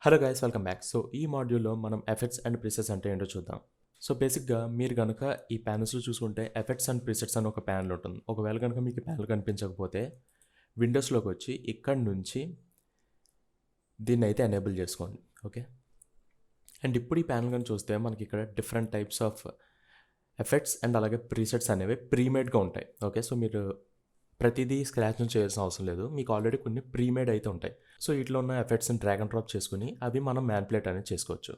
Hello guys, welcome back. So ఈ మాడ్యూల్లో మనం ఎఫెక్ట్స్ అండ్ ప్రీసెట్స్ అంటే ఏంటో చూద్దాం. సో బేసిక్గా మీరు కనుక ఈ ప్యానల్స్లో చూసుకుంటే ఎఫెక్ట్స్ అండ్ ప్రీసెట్స్ అని ఒక ప్యానల్ ఉంటుంది. ఒకవేళ కనుక మీకు ప్యానల్ కనిపించకపోతే విండోస్లోకి వచ్చి ఇక్కడి నుంచి దీన్ని అయితే ఎనేబుల్ చేసుకోండి. ఓకే, అండ్ ఇప్పుడు ఈ ప్యానల్ కానీ చూస్తే మనకి ఇక్కడ different types of effects and అలాగే ప్రీసెట్స్ అనేవి ప్రీమేడ్గా ఉంటాయి. ఓకే, సో మీరు ప్రతిదీ స్క్రాచ్ నుంచి చేయాల్సిన అవసరం లేదు, మీకు ఆల్రెడీ కొన్ని ప్రీమేడ్ అయితే ఉంటాయి. సో వీటిలో ఉన్న ఎఫెక్ట్స్ని డ్రాగ్ అండ్ డ్రాప్ చేసుకుని అవి మనం మ్యానిపులేట్ అనేది చేసుకోవచ్చు.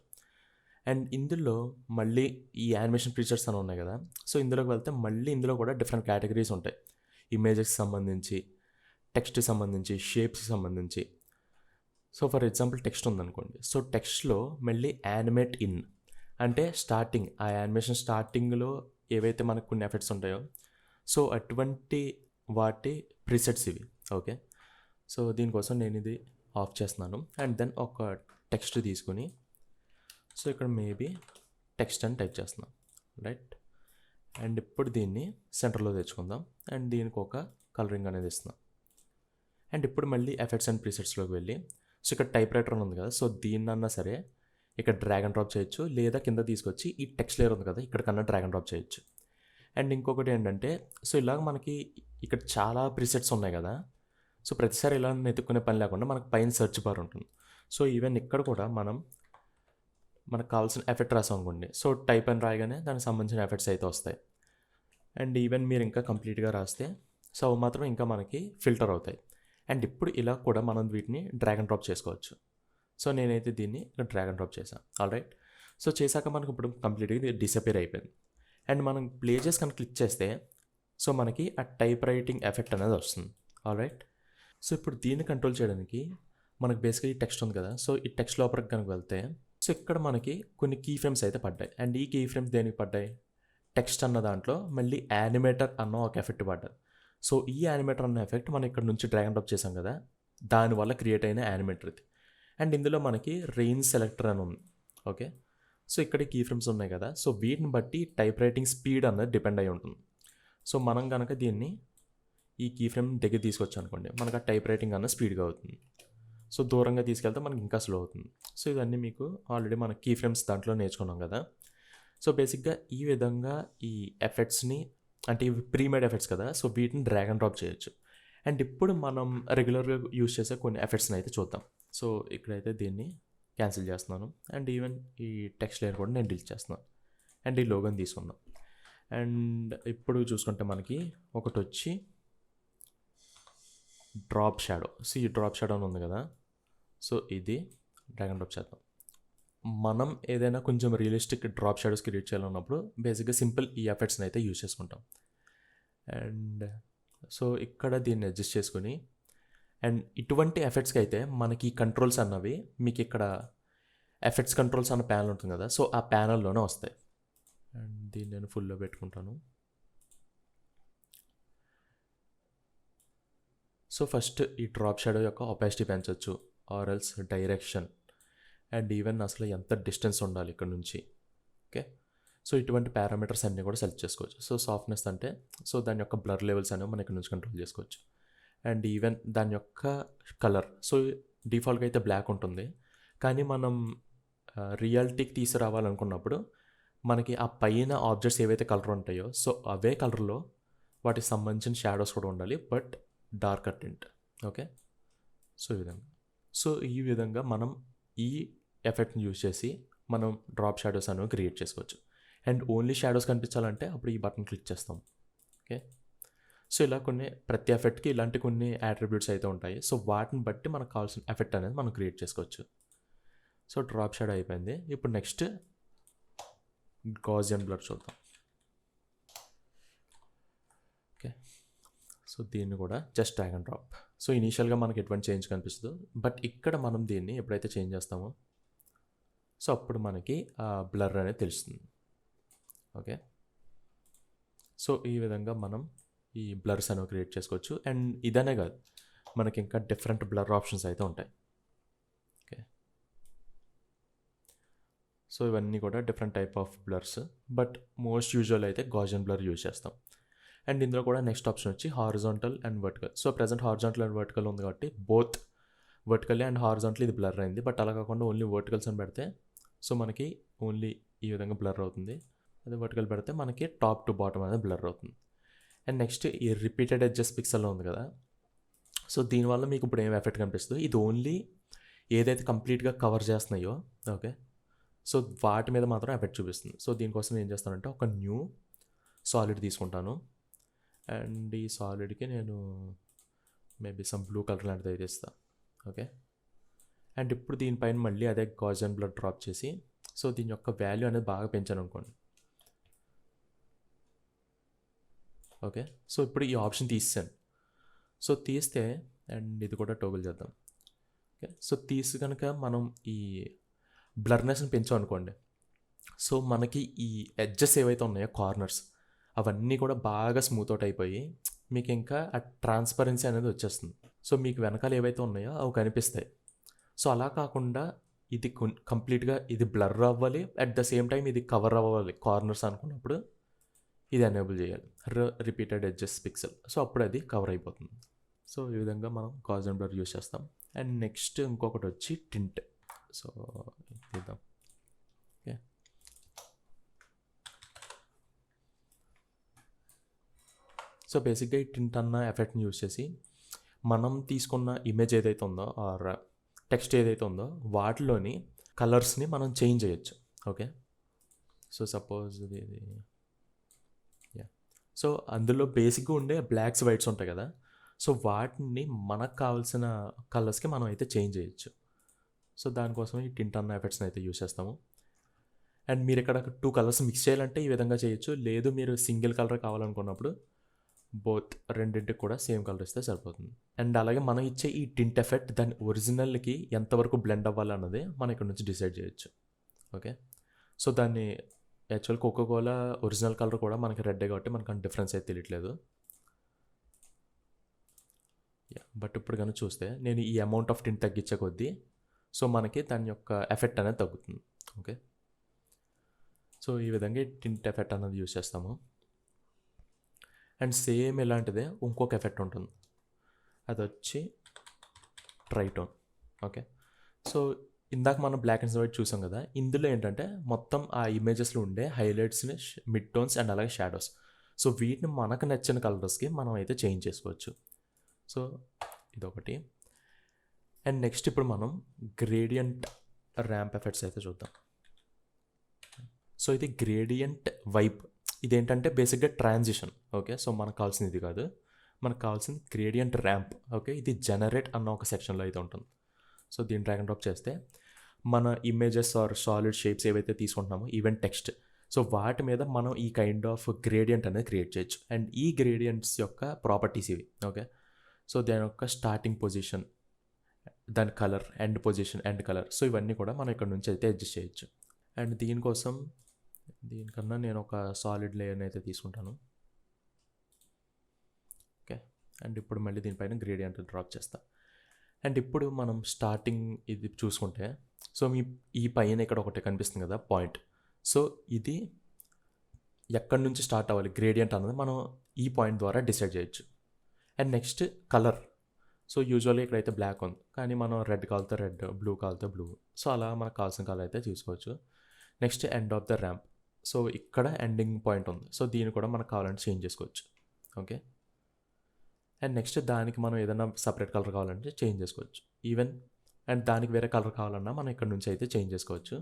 అండ్ ఇందులో మళ్ళీ ఈ యానిమేషన్ ఫీచర్స్ అని ఉన్నాయి కదా, సో ఇందులోకి వెళ్తే మళ్ళీ ఇందులో కూడా డిఫరెంట్ కేటగిరీస్ ఉంటాయి. ఇమేజెస్కి సంబంధించి, టెక్స్ట్కి సంబంధించి, షేప్స్కి సంబంధించి. సో ఫర్ ఎగ్జాంపుల్ టెక్స్ట్ ఉందనుకోండి, సో టెక్స్ట్లో మళ్ళీ యానిమేట్ ఇన్ అంటే స్టార్టింగ్, ఆ యానిమేషన్ స్టార్టింగ్లో ఏవైతే మనకు కొన్ని ఎఫెక్ట్స్ ఉంటాయో సో అటువంటి వాటి ప్రీసెట్స్ ఇవి. ఓకే, సో దీనికోసం నేను ఇది ఆఫ్ చేస్తున్నాను అండ్ దెన్ ఒక టెక్స్ట్ తీసుకుని సో ఇక్కడ మేబీ టెక్స్ట్ అని టైప్ చేస్తున్నాం, రైట్. అండ్ ఇప్పుడు దీన్ని సెంటర్లో తెచ్చుకుందాం అండ్ దీనికి ఒక కలరింగ్ అనేది ఇస్తున్నాం. అండ్ ఇప్పుడు మళ్ళీ ఎఫెక్ట్స్ అండ్ ప్రీసెట్స్లోకి వెళ్ళి సో ఇక్కడ టైప్ రైటర్ ఉంది కదా, సో దీన్నన్నా సరే ఇక్కడ డ్రాగ్ అండ్ డ్రాప్ చేయొచ్చు, లేదా కింద తీసుకొచ్చి ఈ టెక్స్ట్ లేయర్ ఉంది కదా ఇక్కడ కన్నా డ్రాగ్ అండ్ డ్రాప్ చేయొచ్చు. అండ్ ఇంకొకటి ఏంటంటే సో ఇలాగ మనకి ఇక్కడ చాలా ప్రీసెట్స్ ఉన్నాయి కదా, సో ప్రతిసారి ఇలా వెతుక్కునే పని లేకుండా మనకు పైన సెర్చ్ బార్ ఉంటుంది. సో ఈవెన్ ఇక్కడ కూడా మనకు కావాల్సిన ఎఫెక్ట్ రాసాం అనుకోండి, సో టైప్ అని రాయగానే దానికి సంబంధించిన ఎఫెక్ట్స్ అయితే వస్తాయి. అండ్ ఈవెన్ మీరు ఇంకా కంప్లీట్గా రాస్తే సో అవి మాత్రం ఇంకా మనకి ఫిల్టర్ అవుతాయి. అండ్ ఇప్పుడు ఇలా కూడా మనం వీటిని డ్రాగ్ అండ్ డ్రాప్ చేసుకోవచ్చు. సో నేనైతే దీన్ని ఇక్కడ డ్రాగ్ అండ్ డ్రాప్ చేశాను. ఆల్రైట్, సో చేశాక మనకు ఇప్పుడు కంప్లీట్గా డిసపియర్ అయిపోయింది. అండ్ మనం ప్లే చేసి కనుక క్లిక్ చేస్తే సో మనకి ఆ టైప్ రైటింగ్ ఎఫెక్ట్ అనేది వస్తుంది. ఆల్రైట్, సో ఇప్పుడు దీన్ని కంట్రోల్ చేయడానికి మనకు బేసిక్గా ఈ టెక్స్ట్ ఉంది కదా, సో ఈ టెక్స్ట్ లోపలికి కనుక వెళ్తే సో ఇక్కడ మనకి కొన్ని కీ ఫ్రేమ్స్ అయితే పడ్డాయి. అండ్ ఈ కీ ఫ్రేమ్స్ దేనికి పడ్డాయి, టెక్స్ట్ అన్న దాంట్లో మళ్ళీ యానిమేటర్ అన్న ఒక ఎఫెక్ట్ పడ్డది. సో ఈ యానిమేటర్ అన్న ఎఫెక్ట్ మనం ఇక్కడ నుంచి డ్రాగ్ అండ్ డ్రాప్ చేసాం కదా, దానివల్ల క్రియేట్ అయిన యానిమేటర్ ఇది. అండ్ ఇందులో మనకి రేంజ్ సెలెక్టర్ అని ఉంది. ఓకే, సో ఇక్కడ కీ ఫ్రేమ్స్ ఉన్నాయి కదా, సో వీటిని బట్టి టైప్ రైటింగ్ స్పీడ్ అన్నది డిపెండ్ అయి ఉంటుంది. సో మనం కనుక దీన్ని ఈ కీ ఫ్రేమ్ దగ్గర తీసుకొచ్చాం అనుకోండి, మనకు ఆ టైప్ రైటింగ్ అన్న స్పీడ్గా అవుతుంది. సో దూరంగా తీసుకెళ్తే మనకి ఇంకా స్లో అవుతుంది. సో ఇవన్నీ మీకు ఆల్రెడీ మన కీ ఫ్రేమ్స్ దాంట్లో నేర్చుకున్నాం కదా. సో బేసిక్గా ఈ విధంగా ఈ ఎఫెక్ట్స్ని అంటే ఇవి ప్రీమేడ్ ఎఫెక్ట్స్ కదా, సో వీటిని డ్రాగ్ అండ్ డ్రాప్ చేయొచ్చు. అండ్ ఇప్పుడు మనం రెగ్యులర్గా యూజ్ చేసే కొన్ని ఎఫెక్ట్స్ని అయితే చూద్దాం. సో ఇక్కడైతే దీన్ని క్యాన్సిల్ చేస్తున్నాను అండ్ ఈవెన్ ఈ టెక్స్ట్ లేయర్ కూడా నేను డిలీట్ చేస్తున్నాను అండ్ ఈ లోగోని తీసుకుందాం. అండ్ ఇప్పుడు చూసుకుంటే మనకి ఒకటి వచ్చి డ్రాప్ షాడో. సో ఈ డ్రాప్ షాడో అని ఉంది కదా, సో ఇది డ్రాగ్ అండ్ డ్రాప్ చేద్దాం. మనం ఏదైనా కొంచెం రియలిస్టిక్ డ్రాప్ షాడోస్ క్రియేట్ చేయాలన్నప్పుడు బేసిక్గా సింపుల్ ఈ ఎఫెక్ట్స్ని అయితే యూజ్ చేసుకుంటాం. అండ్ సో ఇక్కడ దీన్ని అడ్జస్ట్ చేసుకుని అండ్ ఇటువంటి ఎఫెక్ట్స్కి అయితే మనకి కంట్రోల్స్ అన్నవి మీకు ఇక్కడ ఎఫెక్ట్స్ కంట్రోల్స్ అన్న ప్యానల్ ఉంటుంది కదా, సో ఆ ప్యానల్లోనే వస్తాయి. అండ్ దీన్ని నేను ఫుల్లో పెట్టుకుంటాను. సో ఫస్ట్ ఈ డ్రాప్ షాడో యొక్క ఒపాసిటీ పెంచవచ్చు, ఆర్ఎల్స్ డైరెక్షన్ అండ్ ఈవెన్ అసలు ఎంత డిస్టెన్స్ ఉండాలి ఇక్కడ నుంచి. ఓకే, సో ఇటువంటి పారామీటర్స్ అన్నీ కూడా సెలెక్ట్ చేసుకోవచ్చు. సో సాఫ్ట్నెస్ అంటే సో దాని యొక్క బ్లర్ లెవెల్స్ అనేవి మనం ఇక్కడ నుంచి కంట్రోల్ చేసుకోవచ్చు. అండ్ ఈవెన్ దాని యొక్క కలర్, సో డిఫాల్ట్గా అయితే బ్లాక్ ఉంటుంది, కానీ మనం రియాలిటీకి తీసుకురావాలనుకున్నప్పుడు మనకి ఆ పైన ఆబ్జెక్ట్స్ ఏవైతే కలర్ ఉంటాయో సో అవే కలర్లో వాటికి సంబంధించిన షాడోస్ కూడా ఉండాలి, but darker tint. Okay, so ఈ విధంగా మనం ఈ ఎఫెక్ట్ని యూజ్ చేసి మనం డ్రాప్ షాడోస్ అనేవి క్రియేట్ చేసుకోవచ్చు. అండ్ ఓన్లీ షాడోస్ కనిపించాలంటే అప్పుడు ఈ బటన్ క్లిక్ చేస్తాం. ఓకే, సో ఇలా ప్రతి ఎఫెక్ట్కి ఇలాంటి కొన్ని యాట్రిబ్యూట్స్ అయితే ఉంటాయి. సో వాటిని బట్టి మనకు కావాల్సిన ఎఫెక్ట్ అనేది మనం క్రియేట్ చేసుకోవచ్చు. సో డ్రాప్ షాడో అయిపోయింది. ఇప్పుడు నెక్స్ట్ గాసియన్ బ్లర్ చూద్దాం. ఓకే, సో దీన్ని కూడా just drag and drop. So ఇనీషియల్గా మనకి ఎటువంటి చేంజ్ కనిపిస్తుందో, బట్ ఇక్కడ మనం దీన్ని ఎప్పుడైతే చేంజ్ చేస్తామో సో అప్పుడు మనకి ఆ బ్లర్ అనేది తెలుస్తుంది. ఓకే, సో ఈ విధంగా మనం ఈ బ్లర్స్ అనేవి క్రియేట్ చేసుకోవచ్చు. అండ్ ఇదనే కాదు, మనకి ఇంకా డిఫరెంట్ బ్లర్ ఆప్షన్స్ అయితే ఉంటాయి. ఓకే, సో ఇవన్నీ కూడా different type of blurs, but most usual అయితే గాసియన్ బ్లర్ యూజ్ చేస్తాం. అండ్ ఇందులో కూడా నెక్స్ట్ ఆప్షన్ వచ్చి horizontal and vertical. So present horizontal and vertical ఉంది కాబట్టి బోత్ వర్టికల్లీ అండ్ హారిజాంటలీ ఇది బ్లర్ అయింది. బట్ అలా కాకుండా ఓన్లీ వర్టికల్స్ అని పెడితే సో మనకి ఓన్లీ ఈ విధంగా బ్లర్ అవుతుంది. అదే వర్టికల్ పెడితే మనకి టాప్ టు బాటమ్ అనేది బ్లర్ అవుతుంది. అండ్ నెక్స్ట్ ఈ రిపీటెడ్ ఎడ్జెస్ పిక్సెల్లో ఉంది కదా, సో దీనివల్ల మీకు ఇప్పుడు ఏం ఎఫెక్ట్ కనిపిస్తుంది, ఇది ఓన్లీ ఏదైతే కంప్లీట్గా కవర్ చేస్తున్నాయో ఓకే, సో వాటి మీద మాత్రం ఎఫెక్ట్ చూపిస్తుంది. సో దీనికోసం ఏం చేస్తానంటే ఒక న్యూ సాలిడ్ తీసుకుంటాను అండ్ ఈ సాలిడ్కి నేను మేబీ సమ్ బ్లూ కలర్ లాంటిది అయితే ఇస్తాను. ఓకే, అండ్ ఇప్పుడు దీనిపైన మళ్ళీ అదే గాజియన్ బ్లర్ డ్రాప్ చేసి సో దీని యొక్క వాల్యూ అనేది బాగా పెంచాను అనుకోండి. ఓకే, సో ఇప్పుడు ఈ ఆప్షన్ తీసాను. సో తీస్తే అండ్ ఇది కూడా టోగుల్ చేద్దాం. ఓకే, సో తీసి కనుక మనం ఈ బ్లర్నెస్ని పెంచాం అనుకోండి, సో మనకి ఈ ఎడ్జెస్ ఏవైతే ఉన్నాయో కార్నర్స్ అవన్నీ కూడా బాగా స్మూత్ అవుట్ అయిపోయి మీకు ఇంకా ఆ ట్రాన్స్పరెన్సీ అనేది వచ్చేస్తుంది. సో మీకు వెనకాల ఏవైతే ఉన్నాయో అవి కనిపిస్తాయి. సో అలా కాకుండా ఇది కంప్లీట్గా ఇది బ్లర్ అవ్వాలి, అట్ ద సేమ్ టైం ఇది కవర్ అవ్వాలి కార్నర్స్ అనుకున్నప్పుడు ఇది ఎనేబుల్ చేయాలి రిపీటెడ్ ఎడ్జెస్ పిక్సెల్. సో అప్పుడు అది కవర్ అయిపోతుంది. సో ఈ విధంగా మనం గాజియన్ బ్లర్ యూస్ చేస్తాం. అండ్ నెక్స్ట్ ఇంకొకటి వచ్చి టింట్. సో తీద్దాం. ఓకే, సో బేసిక్గా ఈ టింట్ అన్న ఎఫెక్ట్ని యూస్ చేసి మనం తీసుకున్న ఇమేజ్ ఏదైతే ఉందో ఆర్ టెక్స్ట్ ఏదైతే ఉందో వాటిలోని కలర్స్ని మనం చేంజ్ చేయొచ్చు. ఓకే, సో సపోజ్ ఇది సో అందులో బేసిక్గా ఉండే బ్లాక్స్ వైట్స్ ఉంటాయి కదా, సో వాటిని మనకు కావాల్సిన కలర్స్కి మనం అయితే చేంజ్ చేయొచ్చు. సో దానికోసం ఈ టింట్ అన్న ఎఫెక్ట్స్ని అయితే యూస్ చేస్తాము. అండ్ మీరు ఇక్కడ 2 కలర్స్ మిక్స్ చేయాలంటే ఈ విధంగా చేయొచ్చు, లేదు మీరు సింగిల్ కలర్ కావాలనుకున్నప్పుడు బోత్ రెండింటికి కూడా సేమ్ కలర్ ఇస్తే సరిపోతుంది. అండ్ అలాగే మనం ఇచ్చే ఈ టింట్ ఎఫెక్ట్ దాని ఒరిజినల్కి ఎంతవరకు బ్లెండ్ అవ్వాలి అన్నది మనం ఇక్కడ నుంచి డిసైడ్ చేయొచ్చు. ఓకే, సో దాన్ని యాక్చువల్ కోకోకోలా ఒరిజినల్ కలర్ కూడా మనకి రెడ్ కాబట్టి మనకు డిఫరెన్స్ అయితే తెలియట్లేదు. బట్ ఇప్పుడు కనుక చూస్తే నేను ఈ అమౌంట్ ఆఫ్ టింట్ తగ్గించే కొద్దీ సో మనకి దాని యొక్క ఎఫెక్ట్ అనేది తగ్గుతుంది. ఓకే, సో ఈ విధంగా టింట్ ఎఫెక్ట్ అనేది యూస్ చేస్తాము. అండ్ సేమ్ ఇలాంటిదే ఇంకొక ఎఫెక్ట్ ఉంటుంది, అది వచ్చి ట్రైటోన్. ఓకే, సో ఇందాక మనం బ్లాక్ అండ్ వైట్ చూసాం కదా, ఇందులో ఏంటంటే మొత్తం ఆ ఇమేజెస్లో ఉండే హైలైట్స్ని, మిడ్ టోన్స్ అండ్ అలాగే షాడోస్, సో వీటిని మనకు నచ్చిన కలర్స్కి మనం అయితే చేంజ్ చేసుకోవచ్చు. సో ఇదొకటి. అండ్ నెక్స్ట్ ఇప్పుడు మనం గ్రేడియంట్ ర్యాంప్ ఎఫెక్ట్స్ అయితే చూద్దాం. సో ఇది గ్రేడియంట్ వైప్, ఇదేంటంటే బేసిక్గా ట్రాన్సిషన్. ఓకే, సో మనకు కావాల్సింది ఇది కాదు, మనకు కావాల్సింది గ్రేడియంట్ ర్యాంప్. ఓకే, ఇది జనరేట్ అన్న ఒక సెక్షన్లో అయితే ఉంటుంది. సో దీన్ని డ్రాగ్ అండ్ డ్రాప్ చేస్తే మన ఇమేజెస్ ఆర్ సాలిడ్ షేప్స్ ఏవైతే తీసుకుంటున్నామో ఈవెన్ టెక్స్ట్, సో వాటి మీద మనం ఈ కైండ్ ఆఫ్ గ్రేడియంట్ అనేది క్రియేట్ చేయొచ్చు. అండ్ ఈ గ్రేడియంట్స్ యొక్క ప్రాపర్టీస్ ఇవి. ఓకే, సో దాని యొక్క స్టార్టింగ్ పొజిషన్, దాని colour, end position, end colour, so ఇవన్నీ కూడా మనం ఇక్కడ నుంచి అయితే అడ్జస్ట్ చేయొచ్చు. అండ్ దీనికన్నా నేను ఒక సాలిడ్ లేయర్ని అయితే తీసుకుంటాను. ఓకే, అండ్ ఇప్పుడు మళ్ళీ దీనిపైన గ్రేడియంట్ డ్రాప్ చేస్తాను. అండ్ ఇప్పుడు మనం స్టార్టింగ్ ఇది చూసుకుంటే సో ఈ పైన ఇక్కడ ఒకటి కనిపిస్తుంది కదా పాయింట్, సో ఇది ఎక్కడి నుంచి స్టార్ట్ అవ్వాలి గ్రేడియంట్ అన్నది మనం ఈ పాయింట్ ద్వారా డిసైడ్ చేయొచ్చు. And next colour, so usually ఇక్కడైతే బ్లాక్ ఉంది కానీ మనం రెడ్ కావాలితే రెడ్, బ్లూ కావాలితే బ్లూ, సో అలా మనకు కావాల్సిన కలర్ అయితే చూసుకోవచ్చు. Next end of the ramp, so ఇక్కడ ఎండింగ్ పాయింట్ ఉంది, సో దీన్ని కూడా మనకు కావాలంటే చేంజ్ చేసుకోవచ్చు. ఓకే, అండ్ నెక్స్ట్ దానికి మనం ఏదైనా సపరేట్ కలర్ కావాలంటే చేంజ్ చేసుకోవచ్చు ఈవెన్, అండ్ దానికి వేరే కలర్ కావాలన్నా మనం ఇక్కడ నుంచి అయితే చేంజ్ చేసుకోవచ్చు.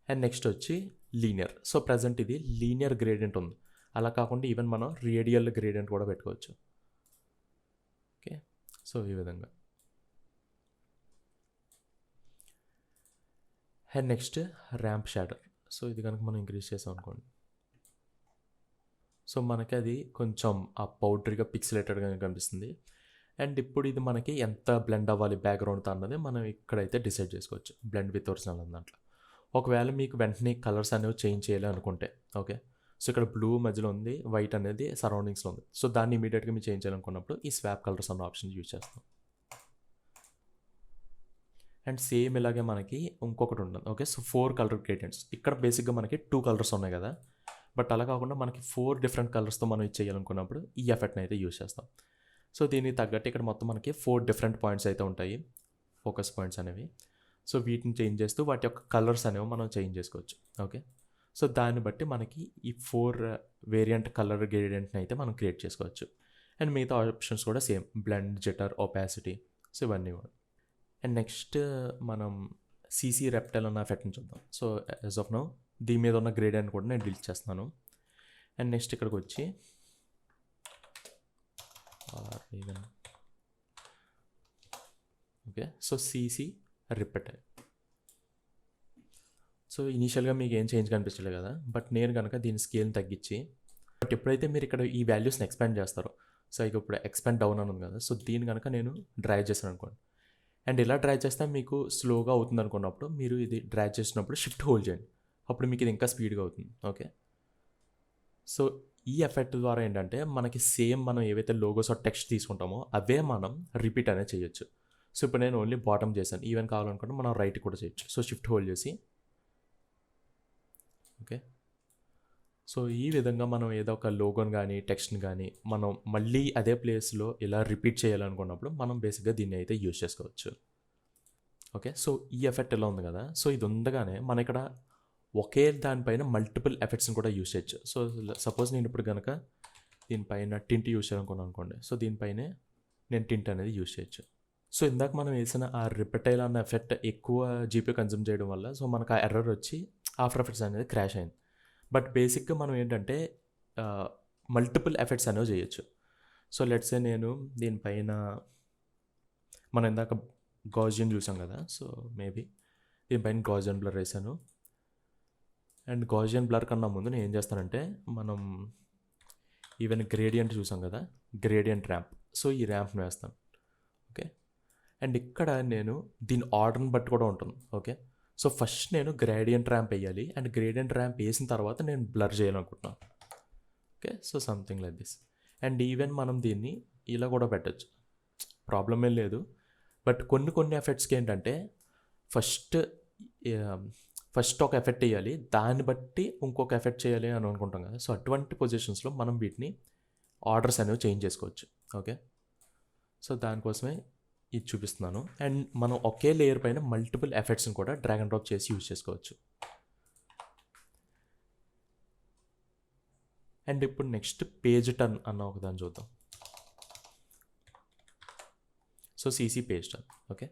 అండ్ నెక్స్ట్ వచ్చి లీనియర్, సో ప్రజెంట్ ఇది లీనియర్ గ్రేడియంట్ ఉంది, అలా కాకుండా ఈవెన్ మనం రేడియల్ గ్రేడియంట్ కూడా పెట్టుకోవచ్చు. ఓకే, సో ఈ విధంగా. And next ramp shadow, so ఇది కనుక మనం ఇంక్రీజ్ చేసాం అనుకోండి, సో మనకి అది కొంచెం ఆ పౌడరీగా పిక్సిలేటెడ్గా కనిపిస్తుంది. అండ్ ఇప్పుడు ఇది మనకి ఎంత బ్లెండ్ అవ్వాలి బ్యాక్గ్రౌండ్తో అన్నది మనం ఇక్కడైతే డిసైడ్ చేసుకోవచ్చు బ్లెండ్ విత్ ఒరిజినల్ అన్న దాంట్లో. ఒకవేళ మీకు వెంటనే కలర్స్ అనేవి చేంజ్ చేయాలి అనుకుంటే ఓకే, సో ఇక్కడ బ్లూ మధ్యలో ఉంది, వైట్ అనేది సరౌండింగ్స్లో ఉంది, సో దాన్ని ఇమీడియట్గా మీరు చేంజ్ చేయాలనుకున్నప్పుడు ఈ స్వాప్ కలర్స్ అన్న ఆప్షన్ యూజ్ చేస్తాం. అండ్ సేమ్ ఇలాగే మనకి ఇంకొకటి ఉంటుంది. ఓకే, సో 4 కలర్ గ్రేడియంట్స్, ఇక్కడ బేసిక్గా మనకి 2 కలర్స్ ఉన్నాయి కదా, బట్ అలా కాకుండా మనకి 4 డిఫరెంట్ కలర్స్తో మనం ఇది చేయాలనుకున్నప్పుడు ఈ ఎఫెక్ట్ని అయితే యూజ్ చేస్తాం. సో దీనికి తగ్గట్టు ఇక్కడ మొత్తం మనకి 4 డిఫరెంట్ పాయింట్స్ అయితే ఉంటాయి. ఫోకస్ పాయింట్స్ అనేవి. సో వీటిని చేంజ్ చేస్తూ వాటి యొక్క కలర్స్ అనేవి మనం చేంజ్ చేసుకోవచ్చు. ఓకే, సో దాన్ని బట్టి మనకి ఈ 4 వేరియంట్ కలర్ గ్రేడియంట్ని అయితే మనం క్రియేట్ చేసుకోవచ్చు. అండ్ మిగతా ఆప్షన్స్ కూడా same, blend, jitter, opacity, so ఇవన్నీ కూడా. అండ్ నెక్స్ట్ మనం సీసీ రెప్టైల్ అన్న ఎఫెక్ట్ని చూద్దాం. సో యాజ్ ఆఫ్ నౌ దీని మీద ఉన్న గ్రేడియంట్ కూడా నేను డిలీట్ చేస్తున్నాను. అండ్ నెక్స్ట్ ఇక్కడికి వచ్చి ఓకే, సో సీసీ రిపెటైల్. సో ఇనీషియల్గా మీకు ఏం చేంజ్ కనిపించలేదు కదా, బట్ నేను కనుక దీని స్కేల్ని తగ్గించి, బట్ ఎప్పుడైతే మీరు ఇక్కడ ఈ వాల్యూస్ని ఎక్స్పాండ్ చేస్తారో, సో ఇక ఇప్పుడు ఎక్స్పాండ్ డౌన్ అని ఉంది కదా, సో దీని కనుక నేను డ్రైవ్ చేశాను అనుకోండి, అండ్ ఇలా డ్రైవ్ చేస్తే మీకు స్లోగా అవుతుంది అనుకున్నప్పుడు మీరు ఇది డ్రైవ్ చేసినప్పుడు షిఫ్ట్ హోల్డ్ చేయండి, అప్పుడు మీకు ఇది ఇంకా స్పీడ్గా అవుతుంది. ఓకే, సో ఈ ఎఫెక్ట్ ద్వారా ఏంటంటే మనకి సేమ్ మనం ఏవైతే లోగోస్ ఆర్ టెక్స్ట్ తీసుకుంటామో అవే మనం రిపీట్ అనేది చేయొచ్చు. సో ఇప్పుడు నేను ఓన్లీ బాటమ్ చేశాను, ఈవెన్ కావాలనుకుంటే మనం రైట్ కూడా చేయొచ్చు. సో షిఫ్ట్ హోల్డ్ చేసి ఓకే, సో ఈ విధంగా మనం ఏదో ఒక లోగోని కానీ టెక్స్ట్ని కానీ మనం మళ్ళీ అదే ప్లేస్లో ఇలా రిపీట్ చేయాలనుకున్నప్పుడు మనం బేసిక్గా దీన్ని అయితే యూజ్ చేసుకోవచ్చు. ఓకే, సో ఈ ఎఫెక్ట్ ఎలా ఉంది కదా, సో ఇది ఉండగానే మన ఇక్కడ ఒకే దానిపైన మల్టిపుల్ ఎఫెక్ట్స్ని కూడా యూజ్ చేయొచ్చు. సో సపోజ్ నేను ఇప్పుడు కనుక దీనిపైన టింట్ యూజ్ చేయాలనుకున్నాను అనుకోండి, సో దీనిపైనే నేను టింట్ అనేది యూజ్ చేయొచ్చు. సో ఇందాక మనం వేసిన ఆ రిపెటైల్ అన్న ఎఫెక్ట్ ఎక్కువ జీపీ కన్జ్యూమ్ చేయడం వల్ల సో మనకు ఆ ఎర్రర్ వచ్చి ఆఫ్టర్ ఎఫెక్ట్స్ అనేది క్రాష్ అయింది. బట్ బేసిక్గా మనం ఏంటంటే మల్టిపుల్ ఎఫెక్ట్స్ అనేవి చేయొచ్చు. సో లెట్సే నేను దీనిపైన మనం ఇందాక గాజియన్ చూసాం కదా, సో మేబీ దీనిపైన గాజియన్ బ్లర్ వేసాను. అండ్ గాజియన్ బ్లర్ కన్నా ముందు నేను ఏం చేస్తానంటే మనం ఈవెన్ గ్రేడియంట్ చూసాం కదా, గ్రేడియంట్ ర్యాంప్, సో ఈ ర్యాంప్ని వేస్తాను. ఓకే, అండ్ ఇక్కడ నేను దీని ఆర్డర్ని బట్టి కూడా ఉంటుంది. ఓకే, సో ఫస్ట్ నేను గ్రేడియంట్ ర్యాంప్ వేయాలి, అండ్ గ్రేడియంట్ ర్యాంప్ వేసిన తర్వాత నేను బ్లర్ చేయాలనుకుంటున్నాను. Okay, so something like this. And even మనం దీన్ని ఇలా కూడా పెట్టచ్చు, ప్రాబ్లం ఏం లేదు. బట్ కొన్ని ఎఫెక్ట్స్కి ఏంటంటే ఫస్ట్ ఒక ఎఫెక్ట్ వేయాలి, దాన్ని బట్టి ఇంకొక ఎఫెక్ట్ చేయాలి అని అనుకుంటాం కదా, సో అటువంటి పొజిషన్స్లో మనం వీటిని ఆర్డర్స్ అనేవి చేంజ్ చేసుకోవచ్చు. ఓకే, సో దానికోసమే ఇది చూపిస్తున్నాను. అండ్ మనం ఒకే లేయర్ పైన మల్టిపుల్ ఎఫెక్ట్స్ని కూడా డ్రాగ్ అండ్ డ్రాప్ చేసి యూజ్ చేసుకోవచ్చు. అండ్ ఇప్పుడు నెక్స్ట్ పేజ్ టర్న్ అన్న ఒకదాన్ని చూద్దాం. So CC page turn. Okay,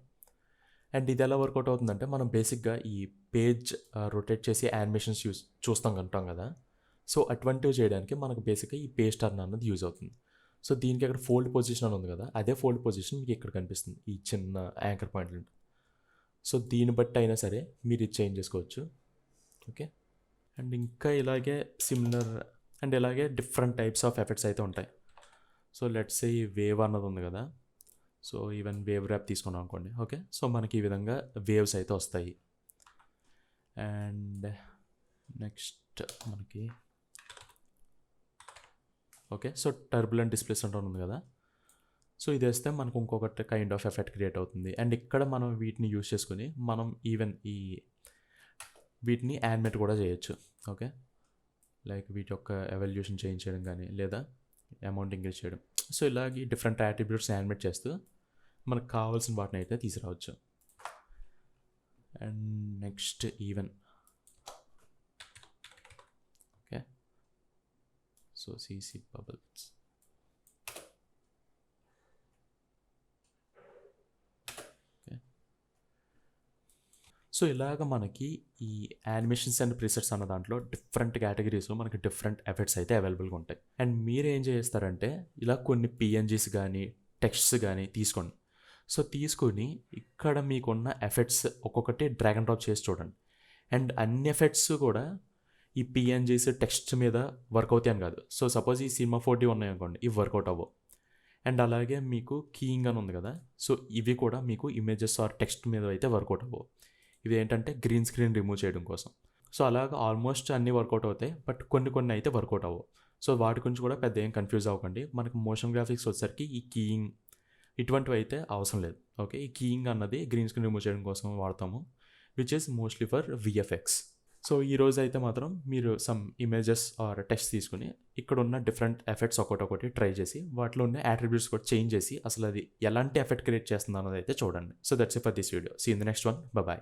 and ఇది ఎలా వర్కౌట్ అవుతుందంటే మనం బేసిక్గా ఈ పేజ్ రొటేట్ చేసి యానిమేషన్స్ చూస్తాం కదా, సో అటువంటివి చేయడానికి మనకు బేసిక్గా ఈ పేజ్ టర్న్ అన్నది యూజ్ అవుతుంది. సో దీనికి అక్కడ ఫోల్డ్ పొజిషన్ అని ఉంది కదా, అదే ఫోల్డ్ పొజిషన్ మీకు ఇక్కడ కనిపిస్తుంది, ఈ చిన్న యాంకర్ పాయింట్లు. సో దీన్ని బట్టి అయినా సరే మీరు ఇది చేంజ్ చేసుకోవచ్చు. ఓకే, అండ్ ఇంకా ఇలాగే సిమిలర్ అండ్ ఇలాగే డిఫరెంట్ టైప్స్ ఆఫ్ ఎఫెక్ట్స్ అయితే ఉంటాయి. సో లెట్స్ ఈ వేవ్ అన్నది ఉంది కదా, సో ఈవెన్ వేవ్ ర్యాప్ తీసుకున్నాం అనుకోండి. ఓకే, సో మనకి ఈ విధంగా వేవ్స్ అయితే వస్తాయి. అండ్ నెక్స్ట్ మనకి ఓకే, సో టర్బులెంట్ డిస్ప్లేస్మెంట్ ఉంది కదా, సో ఇది వేస్తే మనకు ఇంకొకటి కైండ్ ఆఫ్ ఎఫెక్ట్ క్రియేట్ అవుతుంది. అండ్ ఇక్కడ మనం వీటిని యూజ్ చేసుకుని మనం ఈవెన్ వీటిని యానిమేట్ కూడా చేయొచ్చు. ఓకే, లైక్ వీటి యొక్క ఎవల్యూషన్ చేంజ్ చేయడం కానీ లేదా అమౌంట్ ఇంక్రీజ్ చేయడం. సో ఇలాగే డిఫరెంట్ యాట్రిబ్యూట్స్ యానిమేట్ చేస్తూ మనకు కావాల్సిన వాటిని అయితే తీసుకురావచ్చు. And next even okay, so CC bubbles. Okay, so ఇలాగ మనకి ఈ యానిమేషన్స్ అండ్ ప్రీసెట్స్ అన్న దాంట్లో డిఫరెంట్ కేటగిరీస్లో మనకి డిఫరెంట్ ఎఫెక్ట్స్ అయితే అవైలబుల్గా ఉంటాయి. అండ్ మీరు ఏం చేస్తారంటే ఇలా కొన్ని పిఎన్జీస్ కానీ టెక్స్ట్స్ కానీ తీసుకోండి. సో తీసుకొని ఇక్కడ మీకున్న ఎఫెక్ట్స్ ఒక్కొక్కటి డ్రాగ్ అండ్ డ్రాప్ చేసి చూడండి. అండ్ అన్ని ఎఫెక్ట్స్ కూడా ఈ పిఎన్జీస్ టెక్స్ట్ మీద వర్క్ అవుతాయి అని కాదు. సో సపోజ్ ఈ సినిమా 4D ఉన్నాయి అనుకోండి, ఇవి వర్కౌట్ అవ్వవు. అండ్ అలాగే మీకు కీయింగ్ అని ఉంది కదా, సో ఇవి కూడా మీకు ఇమేజెస్ ఆర్ టెక్స్ట్ మీద అయితే వర్కౌట్ అవ్వవు. ఇవి ఏంటంటే గ్రీన్ స్క్రీన్ రిమూవ్ చేయడం కోసం. సో అలాగా ఆల్మోస్ట్ అన్నీ వర్కౌట్ అవుతాయి, బట్ కొన్ని అయితే వర్కౌట్ అవ్వవు. సో వాటి గురించి కూడా పెద్ద ఏం కన్ఫ్యూజ్ అవ్వకండి. మనకు మోషన్ గ్రాఫిక్స్ వచ్చేసరికి ఈ కీయింగ్ ఇటువంటివి అయితే అవసరం లేదు. ఓకే, ఈ కీయింగ్ అన్నది గ్రీన్ స్క్రీన్ రిమూవ్ చేయడం కోసం వాడతాము, which is mostly for VFX. So ఈ రోజు అయితే మాత్రం మీరు సమ్ ఇమేజెస్ ఆర్ టెక్స్ట్ తీసుకుని ఇక్కడ ఉన్న డిఫరెంట్ ఎఫెక్ట్స్ ఒకటి ట్రై చేసి వాటిలో ఉన్న అట్రిబ్యూట్స్ కూడా చేంజ్ చేసి అసలు అది ఎలాంటి ఎఫెక్ట్ క్రియేట్ చేస్తుంది అన్నది అయితే చూడండి. So that's it for this video. See in the next one. Bye.